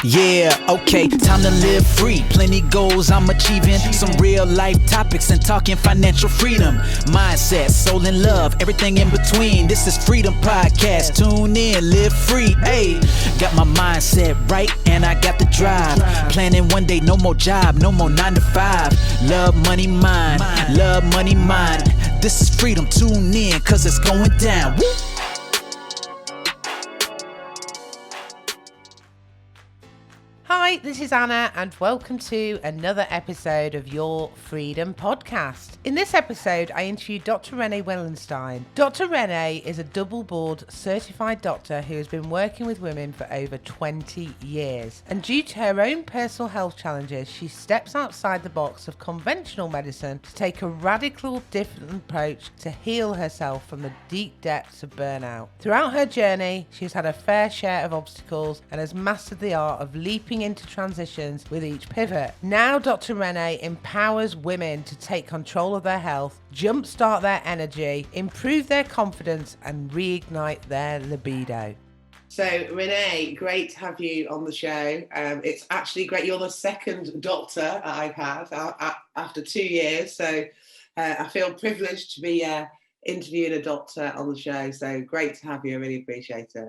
Yeah, okay, time to live free. Plenty goals I'm achieving. Some real life topics and talking financial freedom. Mindset, soul and love, everything in between. This is Freedom Podcast. Tune in, live free. Hey, got my mindset right and I got the drive. Planning one day, no more job, no more 9 to 5. Love, money, mind. Love, money, mind. This is freedom. Tune in, cause it's going down. Woo! Hi, this is Anna and welcome to another episode of Your Freedom Podcast. In this episode, I interviewed Dr. Renee Wellenstein. Dr. Renee is a double board certified doctor who has been working with women for over 20 years. And due to her own personal health challenges, she steps outside the box of conventional medicine to take a radical different approach to heal herself from the deep depths of burnout. Throughout her journey, she's had a fair share of obstacles and has mastered the art of leaping into transitions with each pivot. Now Dr. Renee empowers women to take control of their health, jumpstart their energy, improve their confidence and reignite their libido. So Renee, great to have you on the show. It's actually great. You're the second doctor I've had after 2 years. So I feel privileged to be interviewing a doctor on the show. So great to have you. I really appreciate it.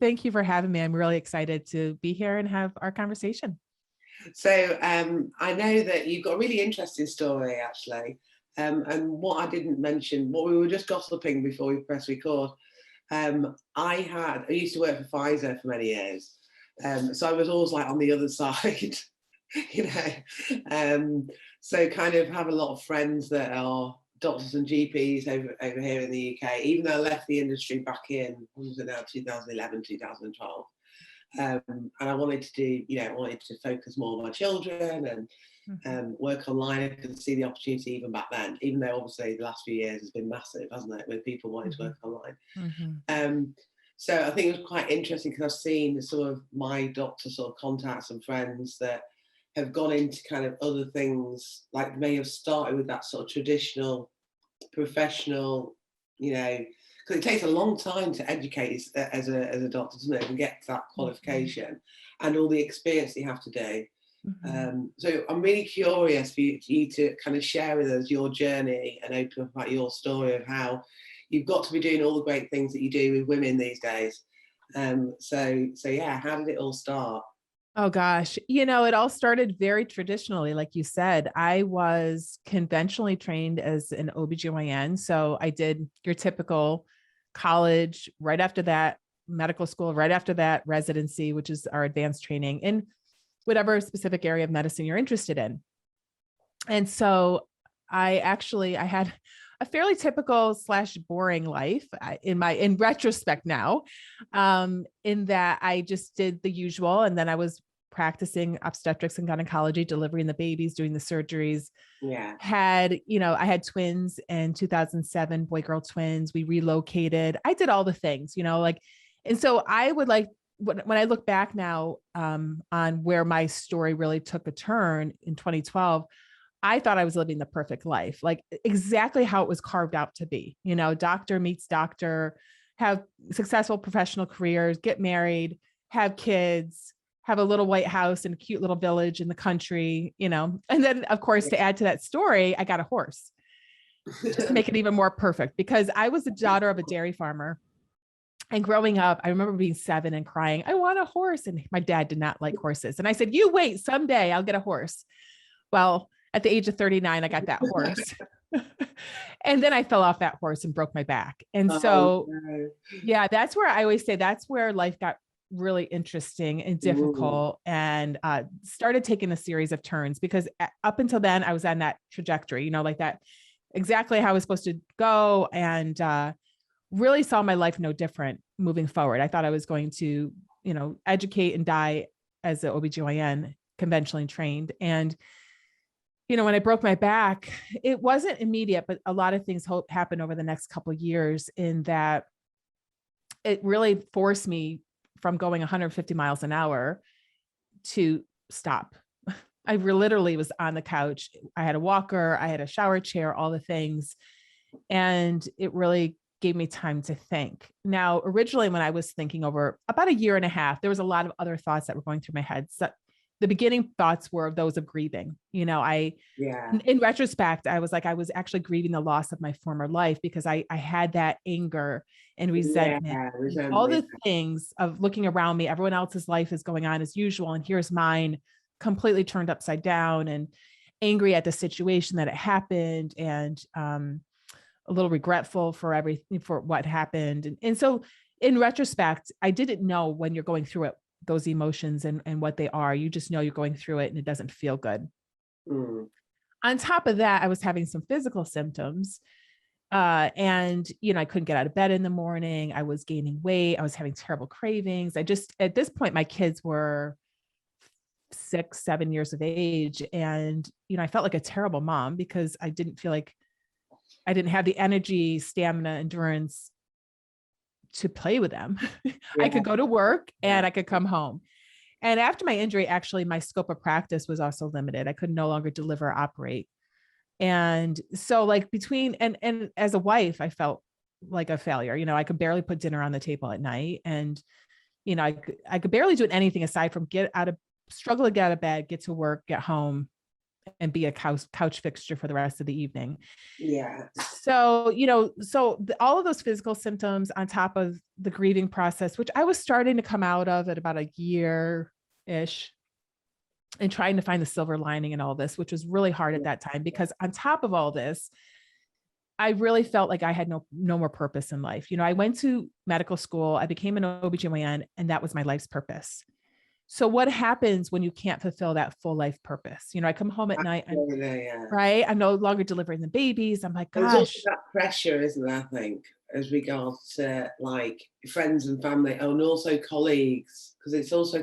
Thank you for having me. I'm really excited to be here and have our conversation. So I know that you've got a really interesting story, actually. And what I didn't mention, what we were just gossiping before we press record, I used to work for Pfizer for many years. So I was always like on the other side, you know. So kind of have a lot of friends that are doctors and GPs over here in the UK, even though I left the industry back in, what was it now, 2011, 2012. And I wanted to do, I wanted to focus more on my children and work online. I could see the opportunity even back then, even though obviously the last few years has been massive, hasn't it, with people wanting to work online. So I think it was quite interesting because I've seen sort of my doctor sort of contacts and friends that have gone into kind of other things, like may have started with that sort of traditional professional, because it takes a long time to educate as a doctor, doesn't it, and get that qualification and all the experience you have to do. So I'm really curious for you to kind of share with us your journey and open up about your story of how you've got to be doing all the great things that you do with women these days. So yeah, how did it all start? Oh gosh, it all started very traditionally. Like you said, I was conventionally trained as an OB-GYN. So I did your typical college, right after that, medical school, right after that, residency, which is our advanced training in whatever specific area of medicine you're interested in. And so I had a fairly typical / boring life in retrospect now, in that I just did the usual. And then I was practicing obstetrics and gynecology, delivering the babies, doing the surgeries. Yeah. I had twins in 2007, boy, girl twins. We relocated. I did all the things, and so I would like, when I look back now, on where my story really took a turn in 2012, I thought I was living the perfect life, like exactly how it was carved out to be, doctor meets doctor, have successful professional careers, get married, have kids, have a little white house in a cute little village in the country, and then of course, to add to that story, I got a horse just to make it even more perfect, because I was the daughter of a dairy farmer. And growing up, I remember being 7 and crying, I want a horse. And my dad did not like horses. And I said, you wait, someday I'll get a horse. Well, at the age of 39, I got that horse. And then I fell off that horse and broke my back. And so, yeah, that's where I always say that's where life got really interesting and difficult, and started taking a series of turns, because up until then I was on that trajectory, like that, exactly how I was supposed to go, and really saw my life no different moving forward. I thought I was going to, educate and die as an OB-GYN, conventionally trained. And, when I broke my back, it wasn't immediate, but a lot of things happened over the next couple of years, in that it really forced me from going 150 miles an hour to stop. I literally was on the couch. I had a walker, I had a shower chair, all the things. And it really gave me time to think. Now, originally, when I was thinking over about a year and a half, there was a lot of other thoughts that were going through my head. So the beginning thoughts were those of grieving. In retrospect, I was like, I was actually grieving the loss of my former life because I had that anger and resentment, all the things of looking around me. Everyone else's life is going on as usual. And here's mine completely turned upside down, and angry at the situation that it happened, and a little regretful for everything, for what happened. And so in retrospect, I didn't know when you're going through it, those emotions and what they are. You just know you're going through it and it doesn't feel good. On top of that, I was having some physical symptoms. And, I couldn't get out of bed in the morning. I was gaining weight. I was having terrible cravings. At this point, my kids were 6, 7 years of age. And, I felt like a terrible mom because I didn't feel like I didn't have the energy, stamina, endurance to play with them. I could go to work and I could come home. And after my injury, actually, my scope of practice was also limited. I could no longer deliver, operate. And so and as a wife, I felt like a failure. I could barely put dinner on the table at night. And, I could barely do anything aside from struggle to get out of bed, get to work, get home, and be a couch fixture for the rest of the evening. Yeah. So, all of those physical symptoms on top of the grieving process, which I was starting to come out of at about a year-ish, and trying to find the silver lining in all this, which was really hard at that time, because on top of all this, I really felt like I had no more purpose in life. I went to medical school, I became an OB-GYN, and that was my life's purpose. So what happens when you can't fulfill that full life purpose? I come home at night, right? I'm no longer delivering the babies. I'm like, gosh. There's also that pressure, isn't there, I think, as regards to friends and family, and also colleagues, because it's also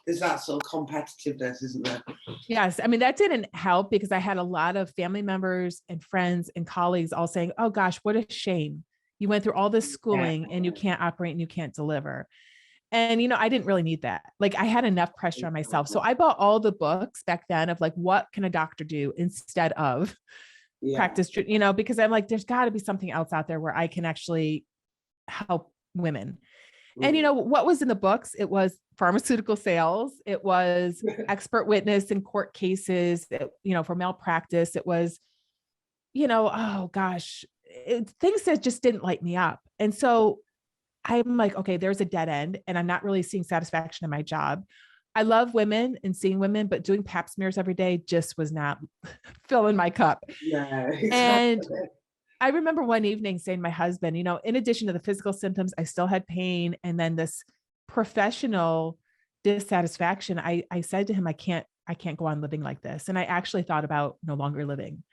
there's that sort of competitiveness, isn't there? Yes. I mean, that didn't help because I had a lot of family members and friends and colleagues all saying, oh gosh, what a shame. You went through all this schooling and you can't operate and you can't deliver. And, I didn't really need that. I had enough pressure on myself. So I bought all the books back then of what can a doctor do instead of practice, because I'm like, there's gotta be something else out there where I can actually help women. And, what was in the books? It was pharmaceutical sales. It was expert witness in court cases, for malpractice. It was, oh gosh, things that just didn't light me up. And so I'm like, okay, there's a dead end, and I'm not really seeing satisfaction in my job. I love women and seeing women, but doing pap smears every day just was not filling my cup. Yeah, exactly. And I remember one evening saying to my husband, in addition to the physical symptoms, I still had pain. And then this professional dissatisfaction, I said to him, I can't go on living like this. And I actually thought about no longer living.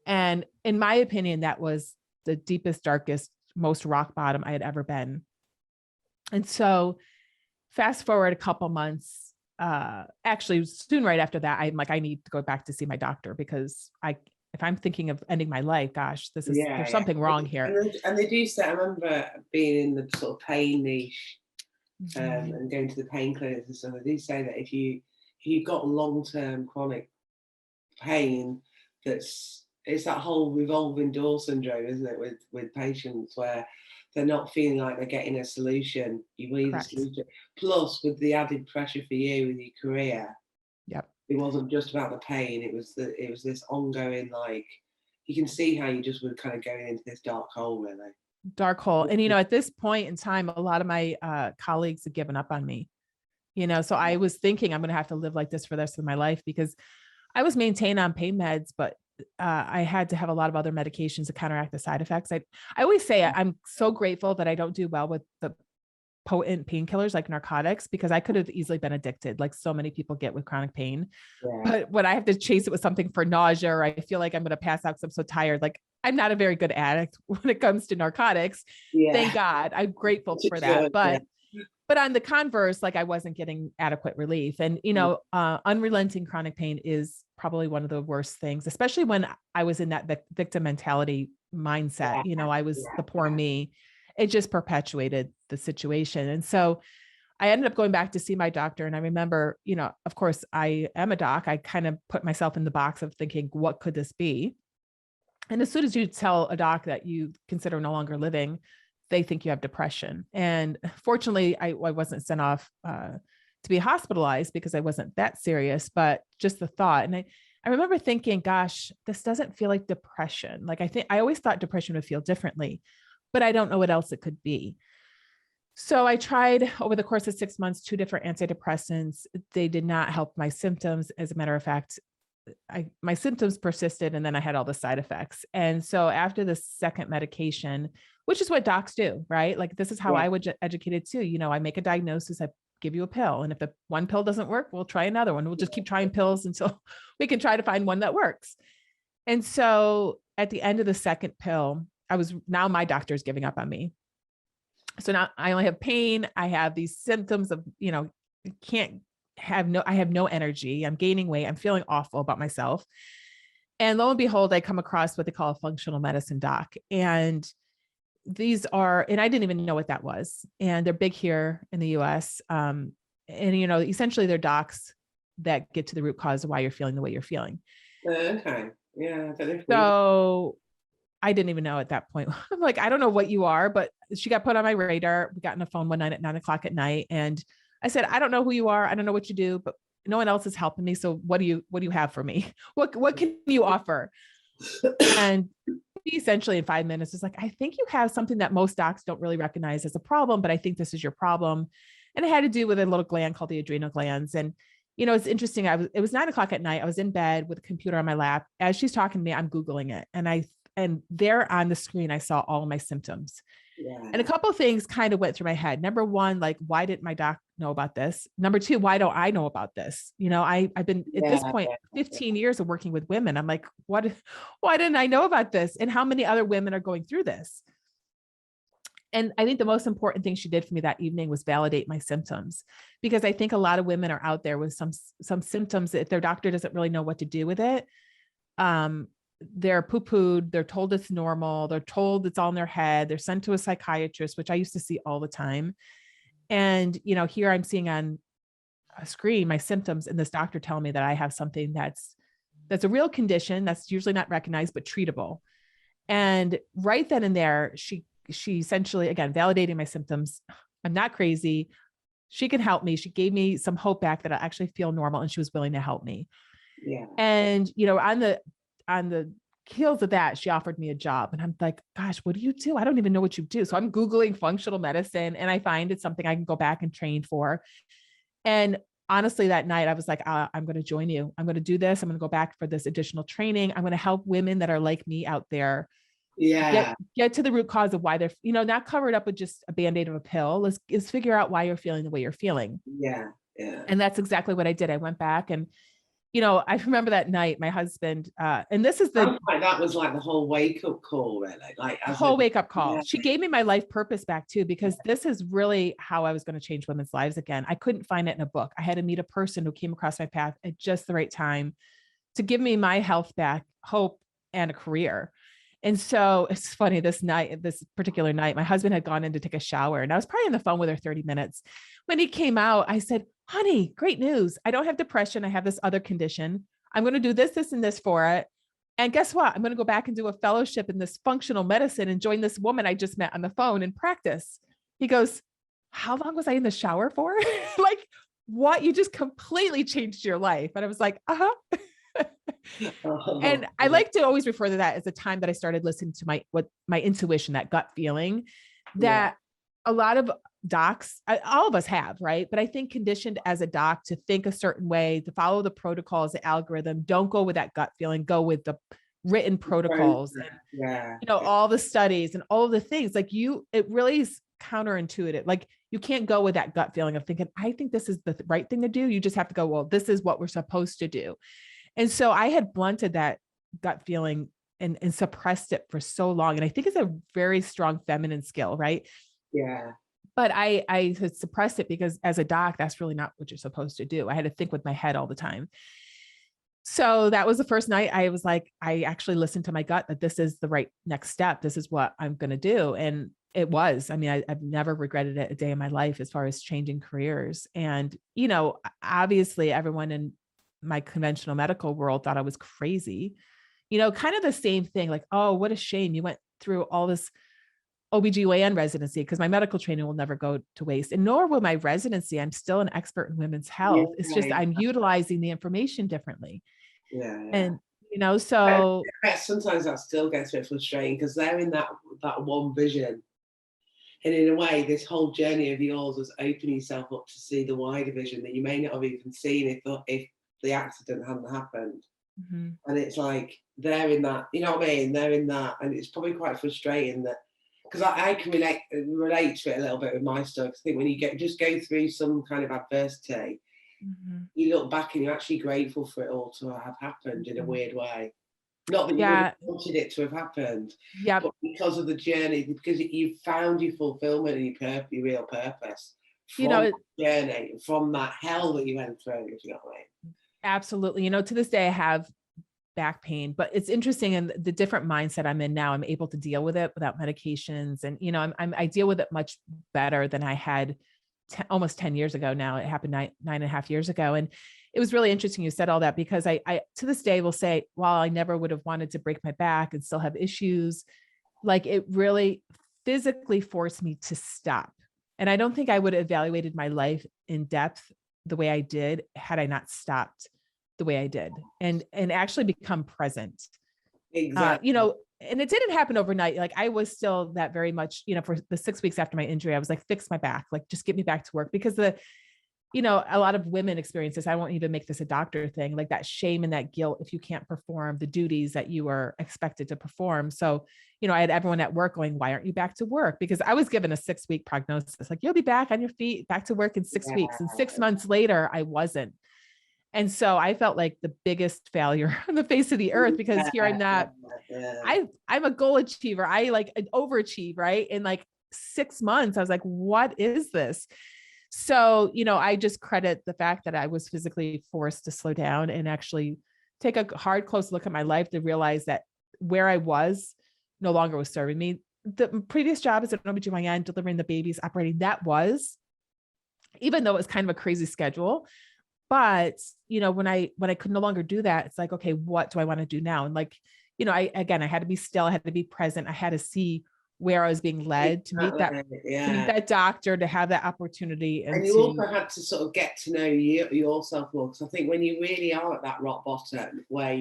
And in my opinion, that was the deepest, darkest, most rock bottom I had ever been. And so fast forward a couple months, actually soon right after that, I'm like, I need to go back to see my doctor because if I'm thinking of ending my life, gosh, there's something wrong here. And they do say, I remember being in the sort of pain niche and going to the pain clinics and stuff. They do say that if you've got long-term chronic pain, it's that whole revolving door syndrome, isn't it, with patients where they're not feeling like they're getting a solution. You need a solution. Plus, with the added pressure for you with your career, it wasn't just about the pain. It was this ongoing, you can see how you just were kind of going into this dark hole, really. Dark hole. And, at this point in time, a lot of my colleagues had given up on me, so I was thinking I'm going to have to live like this for the rest of my life because I was maintained on pain meds, but I had to have a lot of other medications to counteract the side effects. I always say I'm so grateful that I don't do well with the potent painkillers like narcotics, because I could have easily been addicted like so many people get with chronic pain. But when I have to chase it with something for nausea, or I feel like I'm going to pass out because I'm so tired, I'm not a very good addict when it comes to narcotics. Thank God. I'm grateful for that. But on the converse, I wasn't getting adequate relief. And, unrelenting chronic pain is probably one of the worst things, especially when I was in that victim mentality mindset. I was the poor me. It just perpetuated the situation. And so I ended up going back to see my doctor. And I remember, of course I am a doc. I kind of put myself in the box of thinking, what could this be? And as soon as you tell a doc that you consider no longer living, they think you have depression. And fortunately, I wasn't sent off to be hospitalized because I wasn't that serious, but just the thought. And I remember thinking, gosh, this doesn't feel like depression. Like I always thought depression would feel differently, but I don't know what else it could be. So I tried over the course of 6 months, 2 different antidepressants. They did not help my symptoms. As a matter of fact, my symptoms persisted, and then I had all the side effects. And so after the second medication, which is what docs do, right? Like this is how I was educated too. You know, I make a diagnosis, I give you a pill. And if the one pill doesn't work, we'll try another one. We'll just keep trying pills until we can try to find one that works. And so at the end of the second pill, now my doctor is giving up on me. So now I only have pain. I have these symptoms of, you know, I have no energy. I'm gaining weight. I'm feeling awful about myself. And lo and behold, I come across what they call a functional medicine doc. And and I didn't even know what that was. And they're big here in the US. And, you know, essentially they're docs that get to the root cause of why you're feeling the way you're feeling. Okay. Yeah. So I didn't even know at that point. I'm like, I don't know what you are, but she got put on my radar. We got on the phone one night at 9:00 at night. And I said, I don't know who you are. I don't know what you do, but no one else is helping me. So what do you have for me? What can you offer? And essentially in 5 minutes, it's like, I think you have something that most docs don't really recognize as a problem, but I think this is your problem. And it had to do with a little gland called the adrenal glands. And, you know, it's interesting. It was 9:00 at night. I was in bed with a computer on my lap. As she's talking to me, I'm Googling it. And there on the screen, I saw all of my symptoms. Yeah. And a couple of things kind of went through my head. Number one, like, why didn't my doc know about this? Number two, why don't I know about this? You know, I've been at this point, 15 years of working with women. I'm like, why didn't I know about this? And how many other women are going through this? And I think the most important thing she did for me that evening was validate my symptoms, because I think a lot of women are out there with some symptoms that if their doctor doesn't really know what to do with it, they're poo-pooed, they're told it's normal, they're told it's all in their head, they're sent to a psychiatrist, which I used to see all the time. And, you know, here I'm seeing on a screen my symptoms, and this doctor telling me that I have something that's a real condition that's usually not recognized, but treatable. And right then and there, she essentially, again, validating my symptoms. I'm not crazy. She can help me. She gave me some hope back that I actually feel normal, and she was willing to help me. Yeah. And, you know, on the heels of that, she offered me a job, and I'm like, gosh, what do you do? I don't even know what you do. So I'm Googling functional medicine, and I find it's something I can go back and train for. And honestly, that night I was like, I'm going to join you. I'm going to do this. I'm going to go back for this additional training. I'm going to help women that are like me out there. Yeah. Get to the root cause of why they're, you know, not covered up with just a Band-Aid of a pill. Let's figure out why you're feeling the way you're feeling. Yeah. Yeah. And that's exactly what I did. I went back, and you know, I remember that night, my husband, and this is that was like the whole wake up call, really. Like the whole wake up call. Yeah. She gave me my life purpose back too, because this is really how I was going to change women's lives again. I couldn't find it in a book. I had to meet a person who came across my path at just the right time to give me my health back, hope, and a career. And so it's funny, this particular night, my husband had gone in to take a shower, and I was probably on the phone with her 30 minutes. When he came out, I said, honey, great news. I don't have depression. I have this other condition. I'm going to do this, this, and this for it. And guess what? I'm going to go back and do a fellowship in this functional medicine and join this woman I just met on the phone and practice. He goes, how long was I in the shower for? Like, what? You just completely changed your life. And I was like, And I like to always refer to that as the time that I started listening to my intuition, that gut feeling that a lot of docs, all of us have, right? But I think conditioned as a doc to think a certain way, to follow the protocols, the algorithm, don't go with that gut feeling, go with the written protocols and, you know, all the studies and all of the things. Like it really is counterintuitive. Like you can't go with that gut feeling of thinking, I think this is the right thing to do. You just have to go, well, this is what we're supposed to do. And so I had blunted that gut feeling and suppressed it for so long. And I think it's a very strong feminine skill, right? Yeah. But I had suppressed it because as a doc, that's really not what you're supposed to do. I had to think with my head all the time. So that was the first night I was like, I actually listened to my gut that this is the right next step. This is what I'm going to do. And it was, I mean, I've never regretted it a day in my life as far as changing careers. And, you know, obviously everyone in my conventional medical world thought I was crazy. kind of the same thing, like, oh, what a shame you went through all this OB-GYN residency, because my medical training will never go to waste, and nor will my residency. I'm still an expert in women's health. It's just I'm utilizing the information differently. And so sometimes that still gets a bit frustrating because they're in that one vision. And in a way, this whole journey of yours has opened yourself up to see the wider vision that you may not have even seen if the accident hadn't happened. mm-hmm. And it's like they're in that, you know what I mean? They're in that, and it's probably quite frustrating that, because I can relate to it a little bit with my story. I think when you just go through some kind of adversity, Mm-hmm. you look back and you're actually grateful for it all to have happened in a weird way. Not that you really wanted it to have happened, but because of the journey, because you found your fulfillment and your real purpose from the journey, from that hell that you went through, if you know what I mean. Absolutely. To this day I have back pain, but it's interesting, and the different mindset I'm in now, I'm able to deal with it without medications. And, I deal with it much better than I had almost 10 years ago. Now it happened 9.5 years ago. And it was really interesting you said all that, because I to this day will say, while I never would have wanted to break my back and still have issues, like it really physically forced me to stop. And I don't think I would have evaluated my life in depth the way I did had I not stopped the way I did, and actually become present. Exactly. And it didn't happen overnight. Like I was still that very much, for the 6 weeks after my injury, I was like, fix my back, like just get me back to work, because a lot of women experience this. I won't even make this a doctor thing, like that shame and that guilt if you can't perform the duties that you are expected to perform. So, I had everyone at work going, why aren't you back to work? Because I was given a 6-week prognosis, like you'll be back on your feet, back to work in 6 weeks. And 6 months later, I wasn't. And so I felt like the biggest failure on the face of the earth, because here I'm not, I'm a goal achiever. I like overachieve, right? In like 6 months, I was like, what is this? So, I just credit the fact that I was physically forced to slow down and actually take a hard, close look at my life to realize that where I was no longer was serving me. The previous job as an OB-GYN, delivering the babies, operating, that was, even though it was kind of a crazy schedule, but, when I could no longer do that, it's like, okay, what do I want to do now? And like, I had to be still, I had to be present. I had to see where I was being led to meet that doctor, to have that opportunity. And you also had to sort of get to know yourself more. Because I think when you really are at that rock bottom, where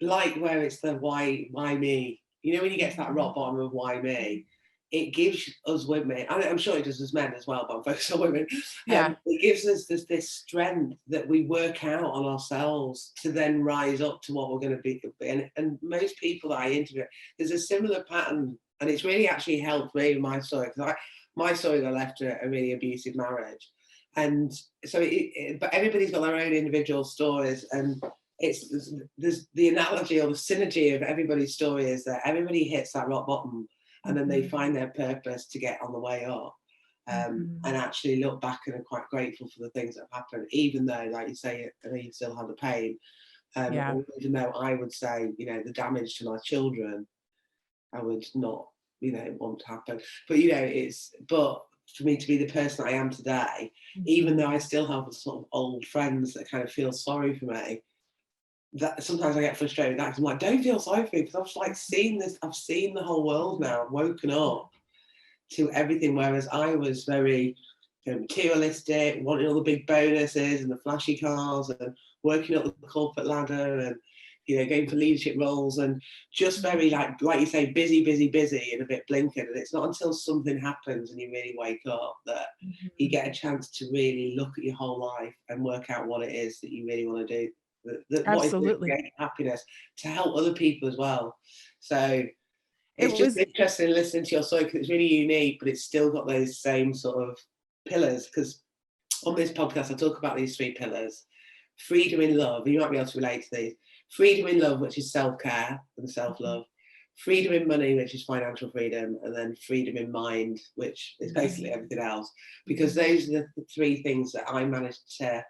it's the why me, when you get to that rock bottom of why me, it gives us women, I'm sure it does us men as well, but I'm focused on women. It gives us this strength that we work out on ourselves to then rise up to what we're going to be. And most people that I interview, there's a similar pattern, and it's really actually helped me with my story, because my story, I left a really abusive marriage, and so but everybody's got their own individual stories, and there's the analogy or the synergy of everybody's story is that everybody hits that rock bottom, and then they find their purpose to get on the way up, and actually look back and are quite grateful for the things that have happened, even though, like you say, you still have the pain. Even though I would say, the damage to my children, I would not, want to happen. But for me to be the person I am today, even though I still have sort of old friends that kind of feel sorry for me, that sometimes I get frustrated. I'm like, don't feel sorry for me, because I've just like seen this. I've seen the whole world now. I've woken up to everything, whereas I was very materialistic, wanting all the big bonuses and the flashy cars, and working up the corporate ladder, and going for leadership roles, and just very like you say, busy, and a bit blinkered. And it's not until something happens and you really wake up that you get a chance to really look at your whole life and work out what it is that you really want to do. Absolutely. What is happiness to help other people as well. So it's just interesting listening to your story, because it's really unique, but it's still got those same sort of pillars. Because on this podcast, I talk about these 3 pillars: freedom in love, you might be able to relate to these. Freedom in love, which is self-care and self-love. Freedom in money, which is financial freedom. And then freedom in mind, which is basically everything else. Because those are the 3 things that I managed to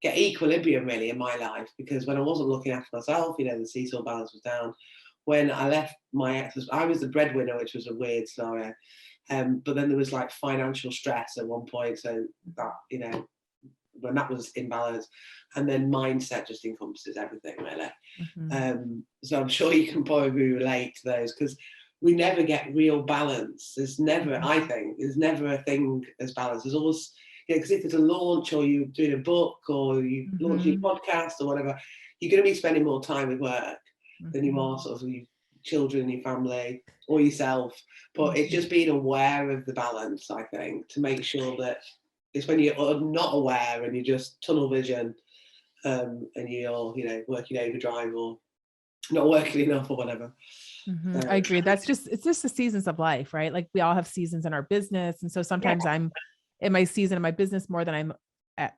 get equilibrium really in my life, because when I wasn't looking after myself, the seesaw balance was down. When I left my ex, I was the breadwinner, which was a weird scenario. But then there was like financial stress at one point, so that when that was in balance. And then mindset just encompasses everything, really. So I'm sure you can probably relate to those, because we never get real balance. There's never, I think, there's never a thing as balance. There's always, because if it's a launch or you're doing a book or you launching a podcast or whatever, you're going to be spending more time with work than you are sort of your children, your family, or yourself. But it's just being aware of the balance, I think, to make sure that it's when you're not aware and you're just tunnel vision, and you're, working overdrive or not working enough or whatever. I agree. It's just the seasons of life, right? Like we all have seasons in our business. And so sometimes I'm in my season of my business more than I'm at,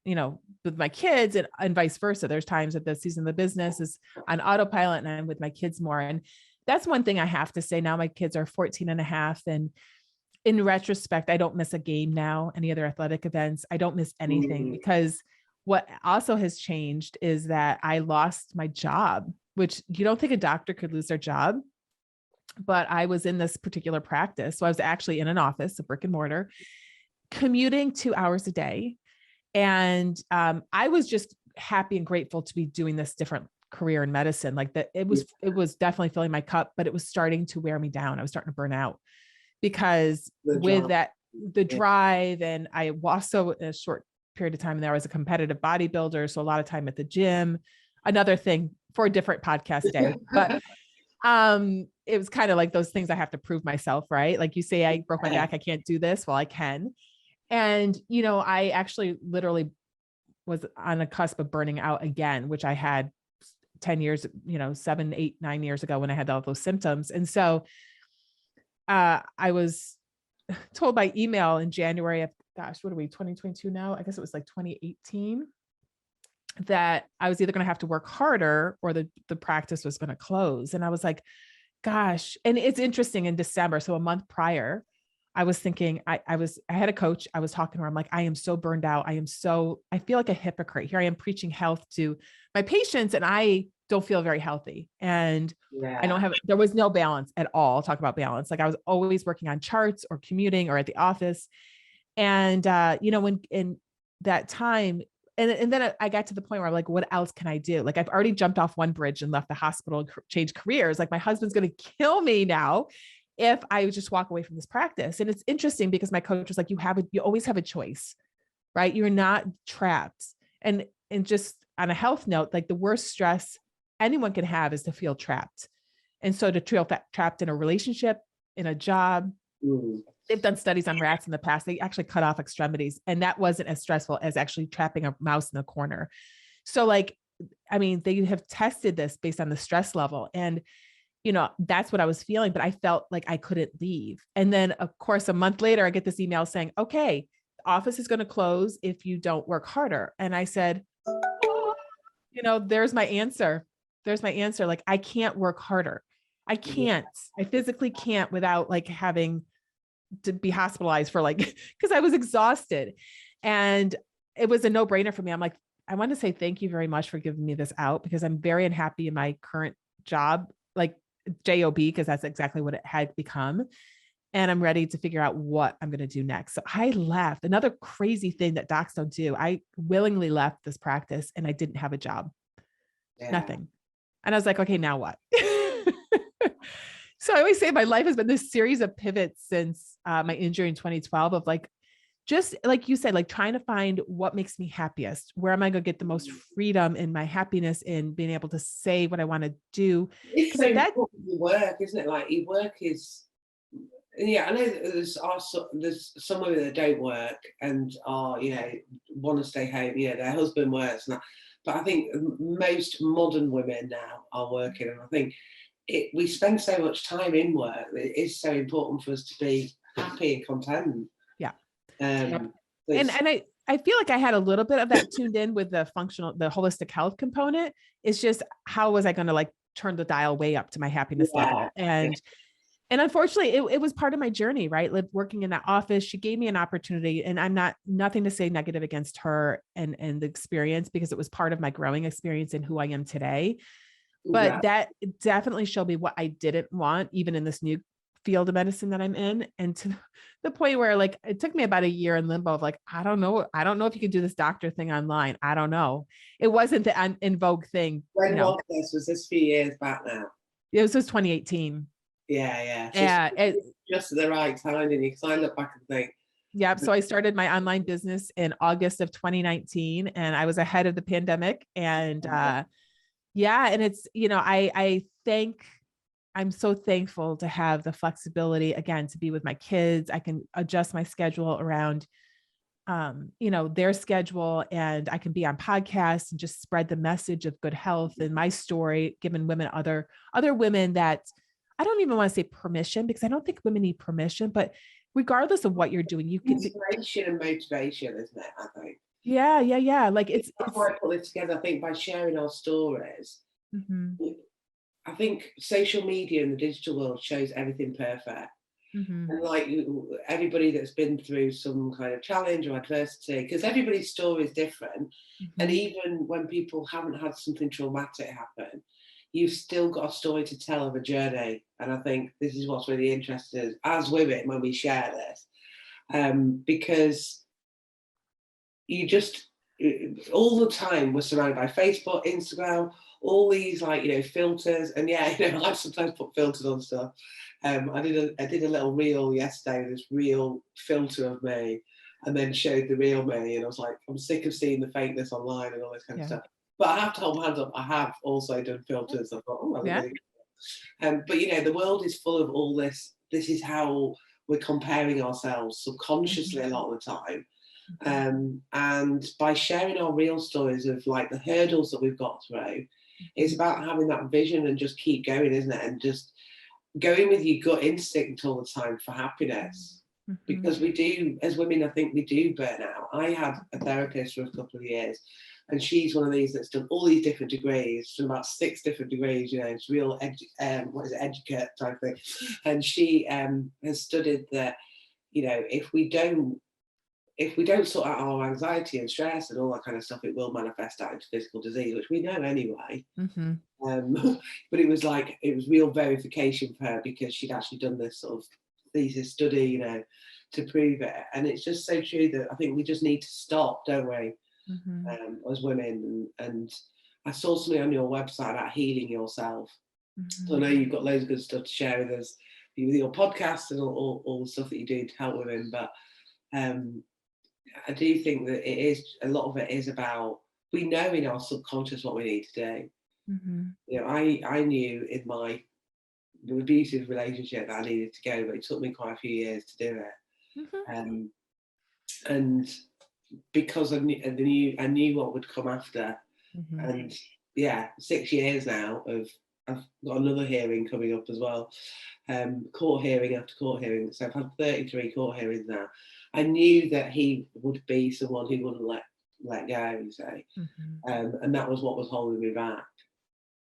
with my kids, and vice versa. There's times that the season of the business is on autopilot and I'm with my kids more. And that's one thing I have to say now. My kids are 14 and a half. And in retrospect, I don't miss a game now, any other athletic events. I don't miss anything, because what also has changed is that I lost my job, which you don't think a doctor could lose their job. But I was in this particular practice. So I was actually in an office, a brick and mortar, commuting 2 hours a day. And I was just happy and grateful to be doing this different career in medicine. Like that, it was definitely filling my cup, but it was starting to wear me down. I was starting to burn out because the drive, and I also in a short period of time there, I was a competitive bodybuilder. So a lot of time at the gym, another thing for a different podcast day, but it was kind of like those things I have to prove myself, right? Like you say, I broke my back, I can't do this. Well, I can. And, I actually literally was on the cusp of burning out again, which I had 10 years, 7, 8, 9 years ago when I had all those symptoms. And so I was told by email in January of, what are we, 2022 now? I guess it was like 2018, that I was either going to have to work harder or the practice was going to close. And I was like, gosh. And it's interesting, in December, so a month prior, I was thinking, I had a coach, I was talking to her. I'm like, I am so burned out. I feel like a hypocrite here. I am preaching health to my patients and I don't feel very healthy. And there was no balance at all. I'll talk about balance. Like I was always working on charts or commuting or at the office. And, when in that time, and then I got to the point where I'm like, what else can I do? Like I've already jumped off one bridge and left the hospital and changed careers. Like my husband's going to kill me now if I just walk away from this practice. And it's interesting because my coach was like, you always have a choice, right? You're not trapped. And just on a health note, like the worst stress anyone can have is to feel trapped. And so to feel trapped in a relationship, in a job, they've done studies on rats in the past. They actually cut off extremities, and that wasn't as stressful as actually trapping a mouse in the corner. So they have tested this based on the stress level, and that's what I was feeling, but I felt like I couldn't leave. And then of course, a month later, I get this email saying, okay, the office is going to close if you don't work harder. And I said, there's my answer. Like, I can't work harder. I can't, I physically can't without having to be hospitalized for because I was exhausted. And it was a no-brainer for me. I'm like, I want to say thank you very much for giving me this out, because I'm very unhappy in my current job, JOB, because that's exactly what it had become. And I'm ready to figure out what I'm going to do next. So I left. Another crazy thing that docs don't do. I willingly left this practice and I didn't have a job, nothing. And I was like, okay, now what? So I always say my life has been this series of pivots since my injury in 2012 of just like you said, trying to find what makes me happiest. Where am I going to get the most freedom in my happiness in being able to say what I want to do? It's so important your work, isn't it? Like your work is, I know that there's some women that don't work and are, want to stay home. Their husband works and that. But I think most modern women now are working, and I think we spend so much time in work that it is so important for us to be happy and content. And I feel like I had a little bit of that tuned in with the holistic health component. It's just, how was I going to turn the dial way up to my happiness level? And unfortunately it was part of my journey, right? Working in that office, she gave me an opportunity, and I'm nothing to say negative against her and the experience, because it was part of my growing experience in who I am today. But that definitely showed me what I didn't want, even in this new field of medicine that I'm in, and to the point where like it took me about a year in limbo of like, I don't know if you can do this doctor thing online. I don't know. It wasn't the in vogue thing. When was this? Was this a few years back now? It was just 2018. Yeah. Yeah. Just at the right time, didn't you? Because I look back and think. Yeah. So I started my online business in August of 2019, and I was ahead of the pandemic. And yeah, and it's, you know, I'm so thankful to have the flexibility again to be with my kids. I can adjust my schedule around, you know, their schedule, and I can be on podcasts and just spread the message of good health and my story, giving women other women that I don't even want to say permission, because I don't think women need permission, but regardless of what you're doing, you can inspiration and motivation, isn't it? I think. Yeah. Like it's why I put this together. I think by sharing our stories. I think social media and the digital world shows everything perfect. And like everybody that's been through some kind of challenge or adversity, because everybody's story is different. And even when people haven't had something traumatic happen, you've still got a story to tell of a journey. And I think this is what's really interesting as women when we share this, because you just all the time we're surrounded by Facebook, Instagram, all these like, you know, filters. And yeah, you know, I sometimes put filters on stuff. I did a little reel yesterday, this real filter of me, and then showed the real me. And I was like, I'm sick of seeing the fakeness online and all this kind of stuff. But I have to hold my hands up. I have also done filters. I thought, oh, really good. But you know, the world is full of all this. This is how we're comparing ourselves subconsciously a lot of the time. And by sharing our real stories of like the hurdles that we've got through, it's about having that vision and just keep going, isn't it? And just going with your gut instinct all the time for happiness. Because we do, as women, I think we do burn out. I had a therapist for a couple of years, and she's one of these that's done all these different degrees, done about 6 different degrees, you know, it's real educate type thing. And she has studied that, you know, if we don't sort out our anxiety and stress and all that kind of stuff, it will manifest out into physical disease, which we know anyway. But it was real verification for her, because she'd actually done this sort of thesis study, you know, to prove it. And it's just so true that I think we just need to stop, don't we, as women. And I saw something on your website about healing yourself. So I know you've got loads of good stuff to share with us, with your podcast and all the stuff that you do to help women. But I do think that a lot of it is about, we know in our subconscious what we need to do. You know, I knew in my abusive relationship that I needed to go, but it took me quite a few years to do it. And because I knew what would come after. And yeah, 6 years now I've got another hearing coming up as well, court hearing after court hearing. So I've had 33 court hearings now. I knew that he would be someone who wouldn't let go, say, and that was what was holding me back.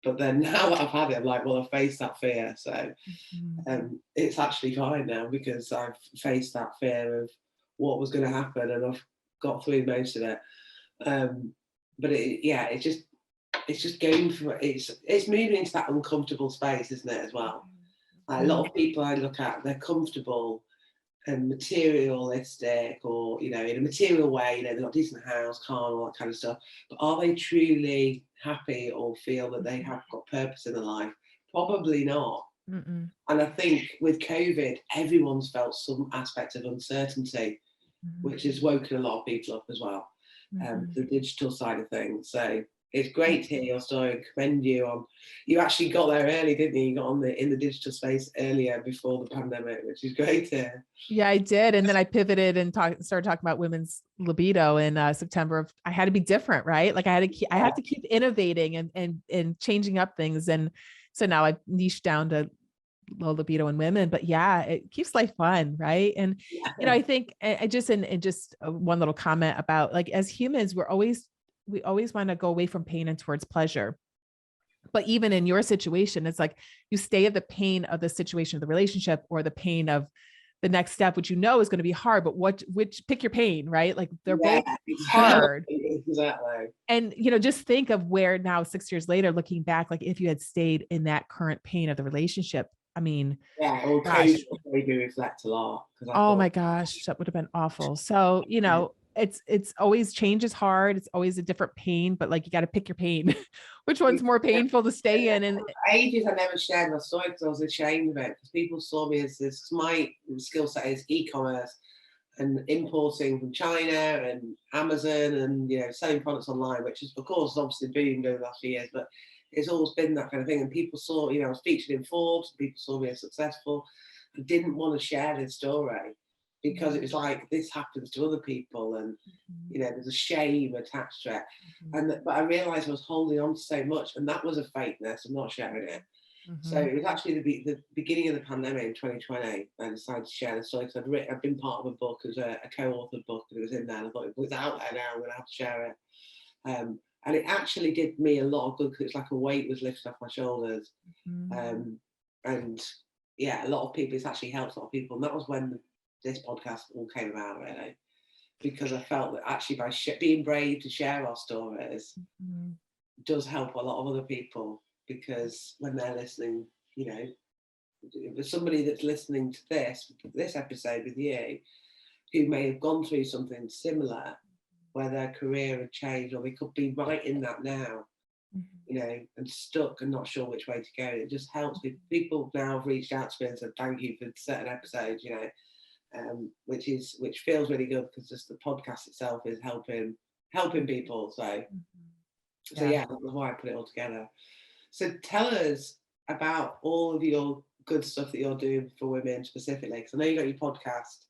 But then now that I've had it, I'm like, well, I've faced that fear, so it's actually fine now, because I've faced that fear of what was going to happen, and I've got through most of it. But it's just going for it. It's moving into that uncomfortable space, isn't it, as well? Like, a lot of people I look at, they're comfortable and materialistic, or, you know, in a material way, you know, they've got a decent house, car, all that kind of stuff. But are they truly happy or feel that they have got purpose in their life? Probably not. And I think with COVID, everyone's felt some aspect of uncertainty, which has woken a lot of people up as well, the digital side of things. So it's great to hear your story, and commend you on, you actually got there early, didn't you? You got in the digital space earlier before the pandemic, which is great to hear. Yeah, I did. And then I pivoted and started talking about women's libido in September. I had to be different, right? Like I had to keep innovating and changing up things. And so now I've niched down to low libido in women, but yeah, it keeps life fun. Right. And, you know, I think just one little comment about, like, as humans, we always want to go away from pain and towards pleasure. But even in your situation, it's like you stay at the pain of the situation of the relationship, or the pain of the next step, which you know is going to be hard, but which pick your pain, right? Like they're both hard. Exactly. And, you know, just think of where now, 6 years later, looking back, like if you had stayed in that current pain of the relationship, I mean, Yeah, or gosh, code maybe reflect a lot. oh my gosh, that would have been awful. So, it's always, change is hard. It's always a different pain, but like, you got to pick your pain. Which one's more painful to stay in? And for ages I never shared my story because I was ashamed of it, because people saw me as this, my skill set is e-commerce and importing from China and Amazon and selling products online, which is of course obviously boomed over the last few years, but it's always been that kind of thing. And people saw, I was featured in Forbes, people saw me as successful. I didn't want to share this story because it was like, this happens to other people, and there's a shame attached to it. But I realized I was holding on to so much, and that was a fakeness. I'm not sharing it. So it was actually the beginning of the pandemic in 2020. I decided to share the story because I'd been part of a book, as a co-authored book, and it was in there. And I thought, if it's out there now, I'm going to have to share it. And it actually did me a lot of good, because it's like a weight was lifted off my shoulders. And yeah, a lot of people, it's actually helped a lot of people. And that was when this podcast all came about, really, because I felt that actually by being brave to share our stories does help a lot of other people, because when they're listening, if there's somebody that's listening to this episode with you, who may have gone through something similar, where their career had changed, or they could be right in that now, and stuck and not sure which way to go. It just helps. People now have reached out to me and said thank you for certain episodes, which feels really good, because just the podcast itself is helping people. So yeah, that was why I put it all together. So tell us about all of your good stuff that you're doing for women specifically, because I know you got your podcast,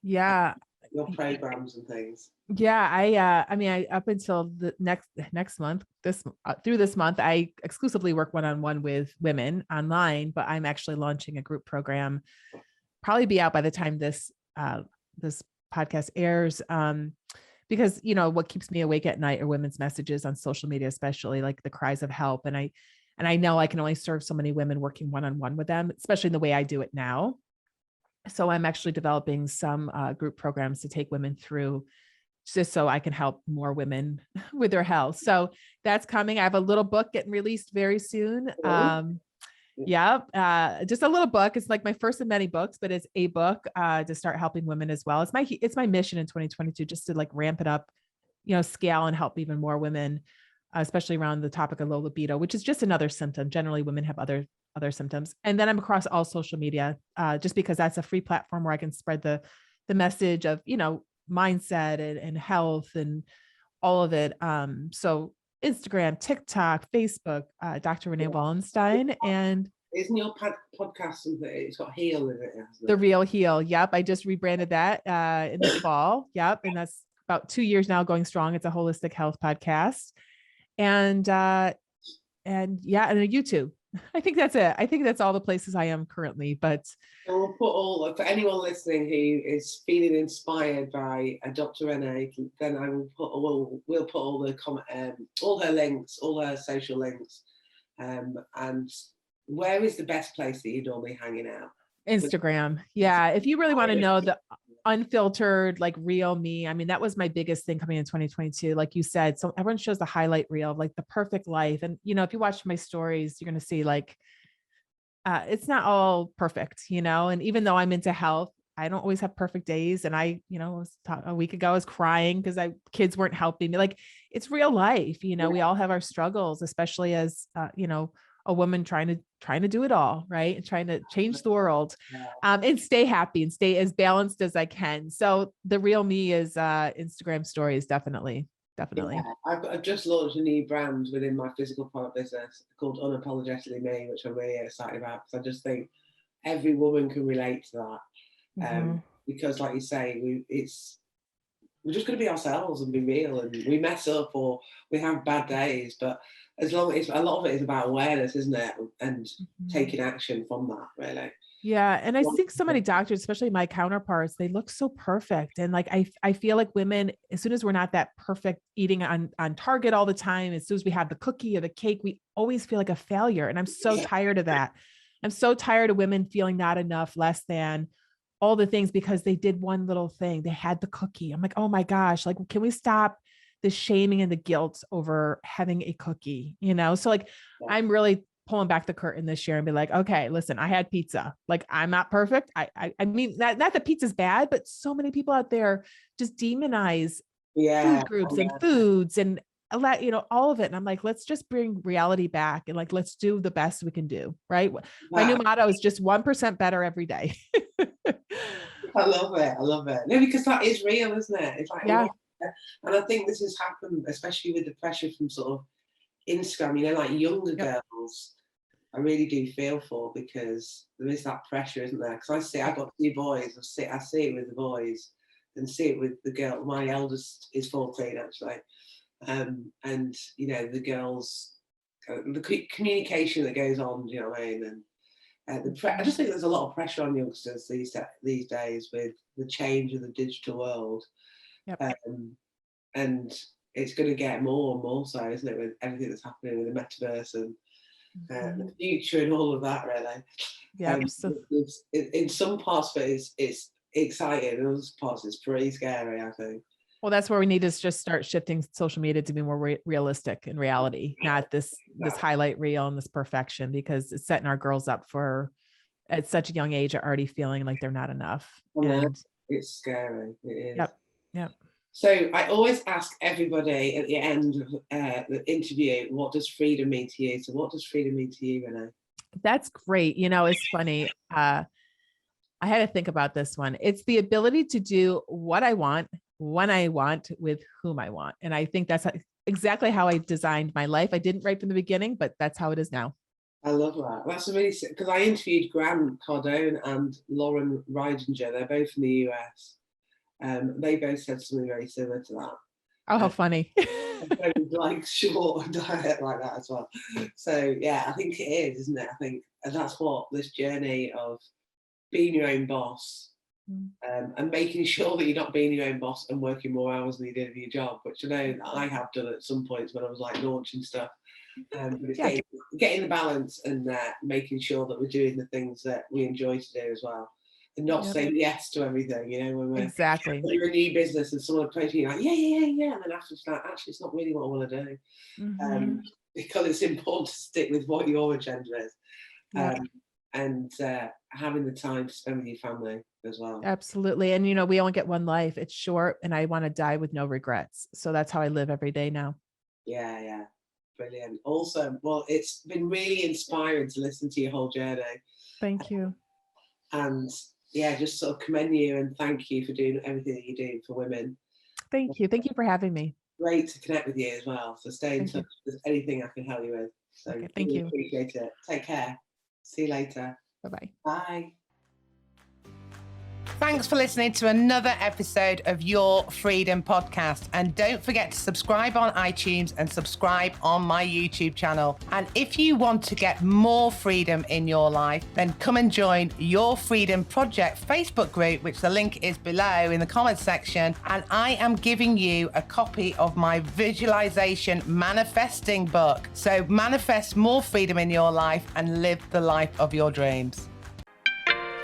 your programs and things. I up until the next month, through this month, I exclusively work one-on-one with women online, but I'm actually launching a group program, probably be out by the time this podcast airs. Because what keeps me awake at night are women's messages on social media, especially like the cries of help. And I know I can only serve so many women working one-on-one with them, especially in the way I do it now. So I'm actually developing some group programs to take women through, just so I can help more women with their health. So that's coming. I have a little book getting released very soon. Just a little book. It's like my first of many books, but it's a book to start helping women as well. It's my mission in 2022, just to like ramp it up, scale and help even more women, especially around the topic of low libido, which is just another symptom. Generally, women have other symptoms. And then I'm across all social media, just because that's a free platform where I can spread the message of, mindset and health and all of it. So Instagram, TikTok, Facebook, Dr. Renee Wellenstein. And isn't your podcast something? It's got Heal in it, hasn't it? The Real Heal. Yep. I just rebranded that in the fall. Yep. And that's about 2 years now going strong. It's a holistic health podcast. And a YouTube. I think that's it. I think that's all the places I am currently, but we'll put for anyone listening who is feeling inspired by Dr. Renee, then we'll put all her links, all her social links. And where is the best place that you're normally hanging out? Instagram. Yeah. If you really want to know the unfiltered, like real me, I mean, that was my biggest thing coming in 2022. Like you said, so everyone shows the highlight reel of like the perfect life. And, if you watch my stories, you're going to see like, it's not all perfect, and even though I'm into health, I don't always have perfect days. And a week ago, I was crying because kids weren't helping me. Like, it's real life. We all have our struggles, especially as, a woman trying to do it all, right? And trying to change the world, and stay happy and stay as balanced as I can. So the real me is Instagram stories. Definitely. Yeah, I've just launched a new brand within my physical product business called Unapologetically Me, which I'm really excited about, because I just think every woman can relate to that. Because like you say, we're just going to be ourselves and be real, and we mess up or we have bad days, but as long as a lot of it is about awareness, isn't it? And taking action from that, really. Yeah. And I think so many doctors, especially my counterparts, they look so perfect. And like, I feel like women, as soon as we're not that perfect, eating on target all the time, as soon as we have the cookie or the cake, we always feel like a failure. And I'm so tired of that. I'm so tired of women feeling not enough, less than, all the things because they did one little thing. They had the cookie. I'm like, oh my gosh, like, can we stop the shaming and the guilt over having a cookie, So like, I'm really pulling back the curtain this year and be like, okay, listen, I had pizza. Like, I'm not perfect. I mean, not that pizza's bad, but so many people out there just demonize food groups and foods and all of it. And I'm like, let's just bring reality back and like, let's do the best we can do. Right. My new motto is just 1% better every day. I love it. I love it. No, because that is real, isn't it? It's like, yeah. And I think this has happened, especially with the pressure from sort of Instagram, like younger girls, I really do feel for, because there is that pressure, isn't there? Because I've got 2 boys. I see it with the boys and see it with the girl. My eldest is 14, actually. And, the girls, the communication that goes on, you know what I mean? And I just think there's a lot of pressure on youngsters these days with the change of the digital world. Yep. And it's going to get more and more so, isn't it, with everything that's happening with the metaverse and the future and all of that, really. Yeah. In some parts of it, it's exciting, and in other parts it's pretty scary, I think. Well, that's where we need to just start shifting social media to be more realistic in reality, not this highlight reel and this perfection, because it's setting our girls up for, at such a young age, are already feeling like they're not enough. And it's scary. It is. Yep. So I always ask everybody at the end of the interview, what does freedom mean to you? So what does freedom mean to you, Renee? That's great. It's funny. I had to think about this one. It's the ability to do what I want, when I want, with whom I want. And I think that's exactly how I designed my life. I didn't right from the beginning, but that's how it is now. I love that. That's really, because I interviewed Grant Cardone and Lauren Reidinger. They're both from the US. They both said something very similar to that. Oh, how funny. Like short diet like that as well. So yeah, I think it is, isn't it? I think that's what this journey of being your own boss, and making sure that you're not being your own boss and working more hours than you did in your job, which I have done at some points when I was like launching stuff. But it's getting the balance and making sure that we're doing the things that we enjoy to do as well, and not saying yes to everything. When we're you're a new business and someone approaches you, like yeah, and then after that, actually, it's not really what I want to do, because it's important to stick with what your agenda is. And having the time to spend with your family as well. Absolutely. And, we only get one life. It's short, and I want to die with no regrets. So that's how I live every day now. Yeah. Brilliant. Awesome. Well, it's been really inspiring to listen to your whole journey. Thank you. And just sort of commend you and thank you for doing everything that you do for women. Thank you. Thank you for having me. Great to connect with you as well. So stay in touch if there's anything I can help you with. So thank you. Appreciate it. Take care. See you later. Bye-bye. Bye. Thanks for listening to another episode of Your Freedom Podcast. And don't forget to subscribe on iTunes and subscribe on my YouTube channel. And if you want to get more freedom in your life, then come and join Your Freedom Project Facebook group, which the link is below in the comments section. And I am giving you a copy of my visualization manifesting book. So manifest more freedom in your life and live the life of your dreams.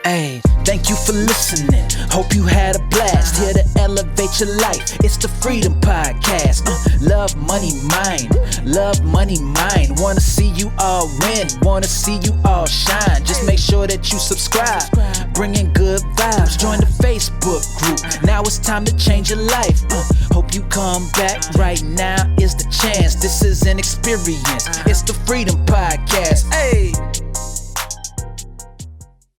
Hey, thank you for listening. Hope you had a blast. Here to elevate your life. It's the Freedom Podcast. Love, money, mind. Love, money, mind. Wanna see you all win. Wanna see you all shine. Just make sure that you subscribe. Bringing good vibes. Join the Facebook group. Now it's time to change your life. Hope you come back. Right now is the chance. This is an experience. It's the Freedom Podcast. Hey.